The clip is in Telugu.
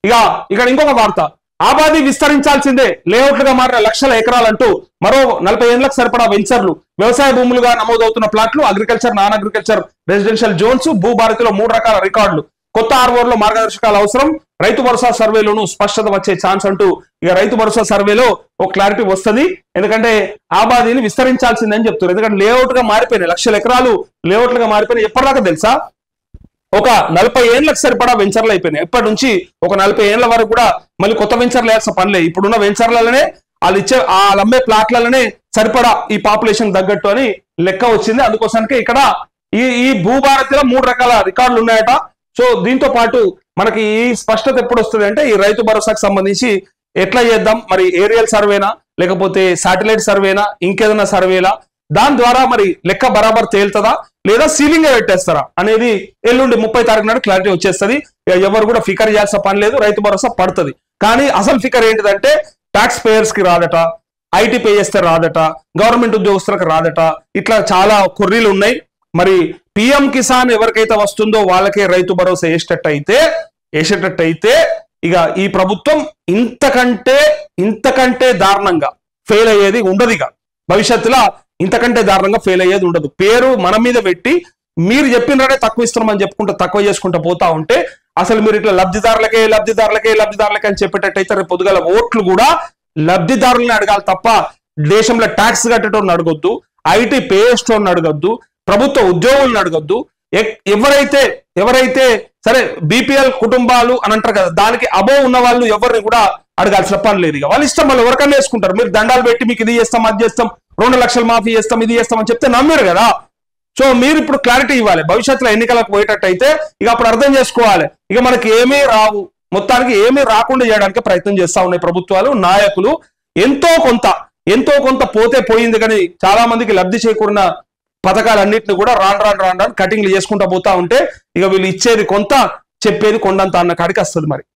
ఇక ఇక్కడ ఇంకొక వార్త, ఆబాది విస్తరించాల్సిందే, లేఅవుట్లుగా మారిన లక్షల ఎకరాలంటూ మరో 40 ఏళ్లకు సరిపడా వెంచర్లు, వ్యవసాయ భూములుగా నమోదవుతున్న ప్లాట్లు, agriculture, non agriculture, residential zones, భూభారతిలో 3 రకాల రికార్డులు, కొత్త ఆర్ఓర్లో మార్గదర్శకాలు అవసరం, రైతు భరోసా సర్వేలోనూ స్పష్టత వచ్చే ఛాన్స్ అంటూ ఇక రైతు భరోసా సర్వేలో ఒక క్లారిటీ వస్తుంది. ఎందుకంటే ఆబాదీని విస్తరించాల్సిందని చెప్తారు. ఎందుకంటే లేఅవుట్ గా మారిపోయినాయి, లక్షల ఎకరాలు లేఅవుట్లుగా మారిపోయినాయి. ఎప్పటిదాకా తెలుసా, ఒక 40 ఏళ్లకు సరిపడా వెంచర్లు అయిపోయినాయి. ఇప్పటి నుంచి ఒక 40 ఏళ్ల వరకు కూడా మళ్ళీ కొత్త వెంచర్లు వేయాల్సిన పనిలే. ఇప్పుడున్న వెంచర్లలోనే వాళ్ళు అమ్మే ప్లాట్లలోనే సరిపడా ఈ పాపులేషన్ తగ్గట్టు అని లెక్క వచ్చింది. అందుకోసానికి ఇక్కడ ఈ భూభారతిలో 3 రకాల రికార్డులు ఉన్నాయట. సో దీంతో పాటు మనకి ఈ స్పష్టత ఎప్పుడు వస్తుంది అంటే, ఈ రైతు భరోసాకు సంబంధించి ఎట్లా చేద్దాం, మరి ఏరియల్ సర్వేనా లేకపోతే శాటిలైట్ సర్వేనా ఇంకేదైనా సర్వేలా, దాని ద్వారా మరి లెక్క బరాబర్ తేలుతుందా లేదా సీలింగ్ పెట్టేస్తారా అనేది ఎల్లుండి 30 తారీఖు నాడు క్లారిటీ వచ్చేస్తుంది. ఎవరు కూడా ఫికర్ చేయాల్సిన పని లేదు, రైతు భరోసా పడుతుంది. కానీ అసలు ఫికర్ ఏంటిదంటే, ట్యాక్స్ పేయర్స్ కి రాదట, ఐటీ పే చేస్తే రాదట, గవర్నమెంట్ ఉద్యోగస్తులకు రాదట, ఇట్లా చాలా కొర్రీలు ఉన్నాయి. మరి పిఎం కిసాన్ ఎవరికైతే వస్తుందో వాళ్ళకే రైతు భరోసా వేసేటట్టయితే ఇక ఈ ప్రభుత్వం ఇంతకంటే దారుణంగా ఫెయిల్ అయ్యేది ఉండదు. ఇక భవిష్యత్తులో ఇంతకంటే దారుణంగా ఫెయిల్ అయ్యేది ఉండదు. పేరు మన మీద పెట్టి మీరు చెప్పినరే తక్కువ ఇస్తున్నామని చెప్పుకుంటూ తక్కువ చేసుకుంటూ పోతా ఉంటే, అసలు మీరు ఇట్లా లబ్ధిదారులకే అని చెప్పేటట్టయితే రేపు పొద్దుగల ఓట్లు కూడా లబ్ధిదారులను అడగాలి తప్ప దేశంలో ట్యాక్స్ కట్టేటోని అడగొద్దు, ఐటీ పే చేసేటోని అడగొద్దు, ప్రభుత్వ ఉద్యోగులను అడగొద్దు. ఎవరైతే సరే బీపీఎల్ కుటుంబాలు అని అంటారు కదా, దానికి అబోవ్ ఉన్న వాళ్ళు ఎవరిని కూడా అడగాల్సిన పని లేదు. ఇక వాళ్ళ ఇష్టం, వాళ్ళు ఎవరికన్నా వేసుకుంటారు. మీరు దండాలు పెట్టి మీకు ఇది చేస్తాం, అది చేస్తాం, 2 లక్షలు మాఫీ చేస్తాం, ఇది చేస్తాం అని చెప్తే నమ్మిరు కదా. సో మీరు ఇప్పుడు క్లారిటీ ఇవ్వాలి. భవిష్యత్తులో ఎన్నికలకు పోయేటట్టయితే ఇక అప్పుడు అర్థం చేసుకోవాలి, ఇక మనకి ఏమీ రావు, మొత్తానికి ఏమీ రాకుండా చేయడానికి ప్రయత్నం చేస్తా ఉన్నాయి ప్రభుత్వాలు, నాయకులు. ఎంతో కొంత పోతే పోయింది, కానీ చాలా మందికి లబ్ధి చేకూరిన పథకాలన్నింటినీ కూడా రాను కటింగ్లు చేసుకుంటా పోతా ఉంటే ఇక వీళ్ళు ఇచ్చేది కొంత, చెప్పేది కొండంత అన్న కాడికి వస్తుంది మరి.